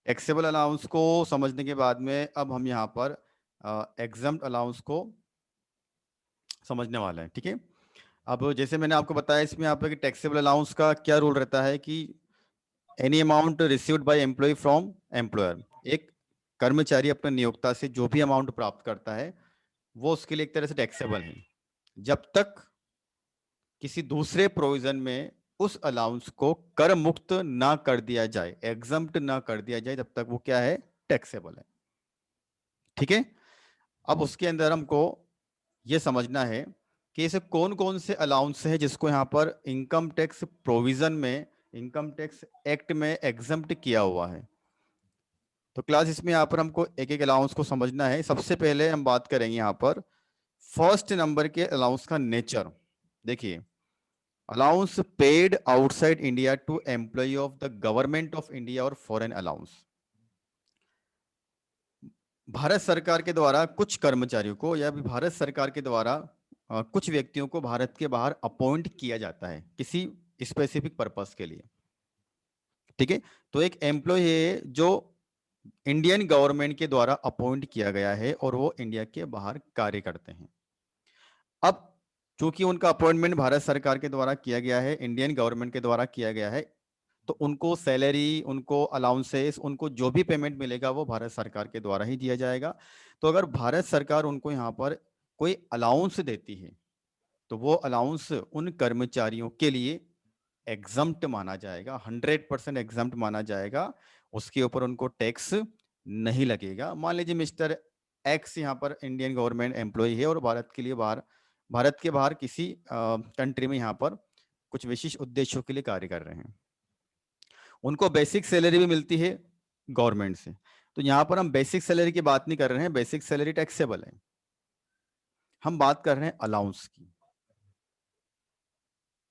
Taxable allowance को समझने के बाद में अब हम यहाँ पर एग्जम्प्ट अलाउंस को समझने वाले हैं। ठीक है, अब जैसे मैंने आपको बताया इसमें यहाँ पर कि टैक्सेबल अलाउंस का क्या रूल रहता है कि any amount received by employee from employer, एक कर्मचारी अपने नियोक्ता से जो भी अमाउंट प्राप्त करता है वो उसके लिए एक तरह से टैक्सेबल है, जब तक किसी दूसरे प्रोविजन में उस अलाउंस को कर मुक्त ना कर दिया जाए, एग्जम्प्ट ना कर दिया जाए, तब तक वो क्या है, टैक्सेबल है। ठीक है, अब उसके अंदर हमको ये समझना है कि ऐसे कौन कौन से अलाउंस है जिसको यहाँ पर इनकम टैक्स प्रोविजन में, इनकम टैक्स एक्ट में एग्जम्प्ट किया हुआ है। तो क्लास इसमें यहाँ पर हमको एक एक अलाउंस को समझना है। सबसे पहले हम बात करेंगे यहाँ पर फर्स्ट नंबर के अलाउंस का नेचर। देखिए, allowance paid outside India to employee of the government of India और फॉरेन अलाउंस, भारत सरकार के द्वारा कुछ कर्मचारियों को या भी भारत सरकार के द्वारा कुछ व्यक्तियों को भारत के बाहर अपॉइंट किया जाता है किसी स्पेसिफिक पर्पस के लिए। ठीक है, तो एक एम्प्लॉय है जो इंडियन गवर्नमेंट के द्वारा अपॉइंट किया गया है और वो इंडिया के बाहर कार्य करते हैं। अब चूंकि उनका अपॉइंटमेंट भारत सरकार के द्वारा किया गया है, इंडियन गवर्नमेंट के द्वारा किया गया है, तो उनको सैलरी, उनको अलाउंसेस, उनको जो भी पेमेंट मिलेगा वो भारत सरकार के द्वारा ही दिया जाएगा। तो अगर भारत सरकार उनको यहाँ पर कोई अलाउंस देती है तो वो अलाउंस उन कर्मचारियों के लिए एग्जम्प्ट माना जाएगा, 100% एग्जम्प्ट माना जाएगा, उसके ऊपर उनको टैक्स नहीं लगेगा। मान लीजिए मिस्टर एक्स यहाँ पर इंडियन गवर्नमेंट एम्प्लॉय है और भारत के लिए बाहर, भारत के बाहर किसी कंट्री में यहाँ पर कुछ विशिष्ट उद्देश्यों के लिए कार्य कर रहे हैं, उनको बेसिक सैलरी भी मिलती है गवर्नमेंट से। तो यहाँ पर हम बेसिक सैलरी की बात नहीं कर रहे हैं, बेसिक सैलरी टैक्सेबल है, हम बात कर रहे हैं अलाउंस की।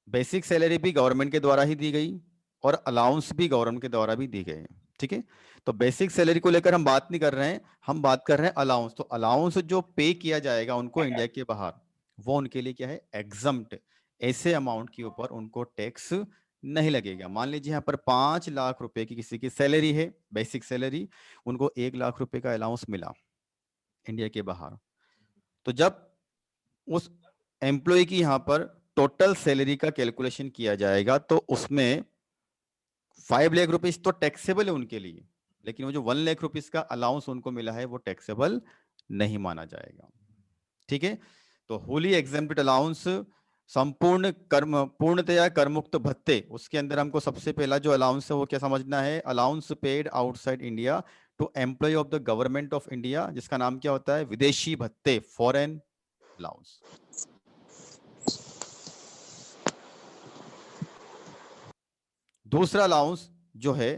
बेसिक सैलरी भी गवर्नमेंट के द्वारा ही दी गई और अलाउंस भी गवर्नमेंट के द्वारा भी दी गए। ठीक है, तो बेसिक सैलरी को लेकर हम बात नहीं कर रहे हैं, हम बात कर रहे हैं अलाउंस। तो अलाउंस जो पे किया जाएगा उनको इंडिया के बाहर, वो उनके लिए क्या है, एग्जम्प्ट। ऐसे अमाउंट के ऊपर उनको टैक्स नहीं लगेगा। मान लीजिए यहाँ पर 5 लाख रुपए की किसी की सैलरी है, बेसिक सैलरी, उनको 1 लाख रुपए का अलाउंस मिला इंडिया के बाहर, तो जब उस एम्प्लॉय की यहाँ पर टोटल सैलरी का कैलकुलेशन किया जाएगा तो उसमें 5 लाख रुपीज तो टैक्सेबल है उनके लिए, लेकिन वो जो 1 लाख रुपीज का अलाउंस उनको मिला है वो टैक्सेबल नहीं माना जाएगा। ठीक है, तो होली एग्जेम्प्टेड अलाउंस, संपूर्ण कर्म, पूर्णतया करमुक्त भत्ते, उसके अंदर हमको सबसे पहला जो अलाउंस है वो क्या समझना है, allowance paid outside India to employee of the government of India, जिसका नाम क्या होता है, विदेशी भत्ते, फॉरेन अलाउंस। दूसरा अलाउंस जो है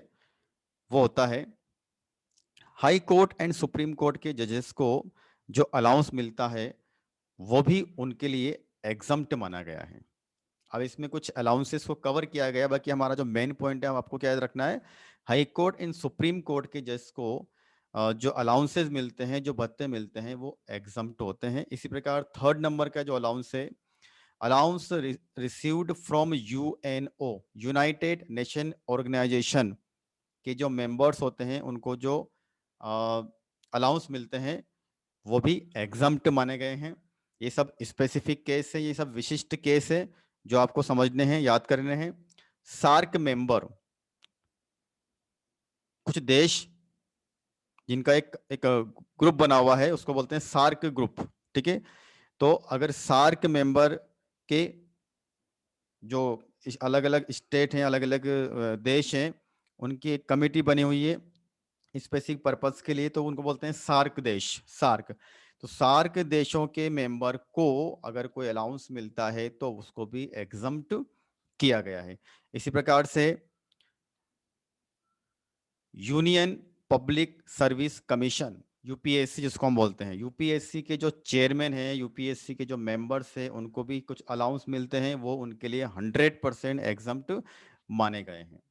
वो होता है high court and supreme court के जजेस को जो अलाउंस मिलता है वो भी उनके लिए एग्जम्प्ट माना गया है। अब इसमें कुछ अलाउंसेस को कवर किया गया, बाकी हमारा जो मेन पॉइंट है आपको क्या याद रखना है, high court and supreme court के जज को जो अलाउंसेस मिलते हैं, जो भत्ते मिलते हैं, वो एग्जम्प्ट होते हैं। इसी प्रकार थर्ड नंबर का जो अलाउंस है, allowance received from UNO, United Nation Organisation के जो मेंबर्स होते हैं उनको जो अलाउंस मिलते हैं वो भी एग्जम्प्ट माने गए हैं। ये सब स्पेसिफिक केस है, ये सब विशिष्ट केस है जो आपको समझने हैं, याद करने हैं। सार्क मेंबर, कुछ देश जिनका एक एक ग्रुप बना हुआ है उसको बोलते हैं सार्क ग्रुप। ठीक है, तो अगर सार्क मेंबर के जो अलग अलग स्टेट हैं, अलग अलग देश हैं, उनकी एक कमेटी बनी हुई है स्पेसिफिक पर्पस के लिए, तो उनको बोलते हैं सार्क देश, सार्क। तो सार्क देशों के मेंबर को अगर कोई अलाउंस मिलता है तो उसको भी एग्जम्प्ट किया गया है। इसी प्रकार से union public service commission, UPSC जिसको हम बोलते हैं, यूपीएससी के जो चेयरमैन हैं, यूपीएससी के जो मेंबर्स हैं, उनको भी कुछ अलाउंस मिलते हैं, वो उनके लिए 100% एग्जम्प्ट माने गए हैं।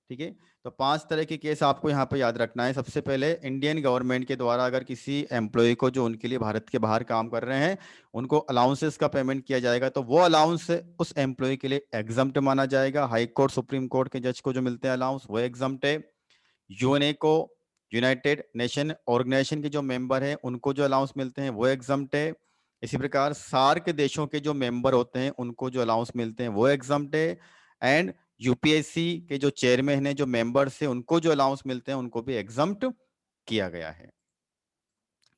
ठीक है, तो 5 तरह के केस आपको यहाँ पे याद रखना है। सबसे पहले इंडियन गवर्नमेंट के द्वारा अगर किसी एम्प्लॉय को जो उनके लिए भारत के बाहर काम कर रहे हैं उनको अलाउंसेस का पेमेंट किया जाएगा तो वो अलाउंस उस एम्प्लॉय के लिए एग्जम्प्ट माना जाएगा। हाई कोर्ट सुप्रीम कोर्ट के जज को जो मिलते हैं अलाउंस वो एग्जम्प्ट है। यूएनए को, यूनाइटेड नेशन ऑर्गेनाइजेशन के जो मेंबर हैं उनको जो अलाउंस मिलते हैं वो एग्जम्प्ट है। इसी प्रकार सार्क देशों के जो मेंबर होते हैं उनको जो अलाउंस मिलते हैं वो एग्जम्प्ट है। एंड यूपीएससी के जो चेयरमैन हैं, जो मेंबर्स हैं, उनको जो अलाउंस मिलते हैं उनको भी एग्जम्प्ट किया गया है।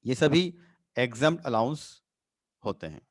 ये सभी एग्जम्प्ट अलाउंस होते हैं।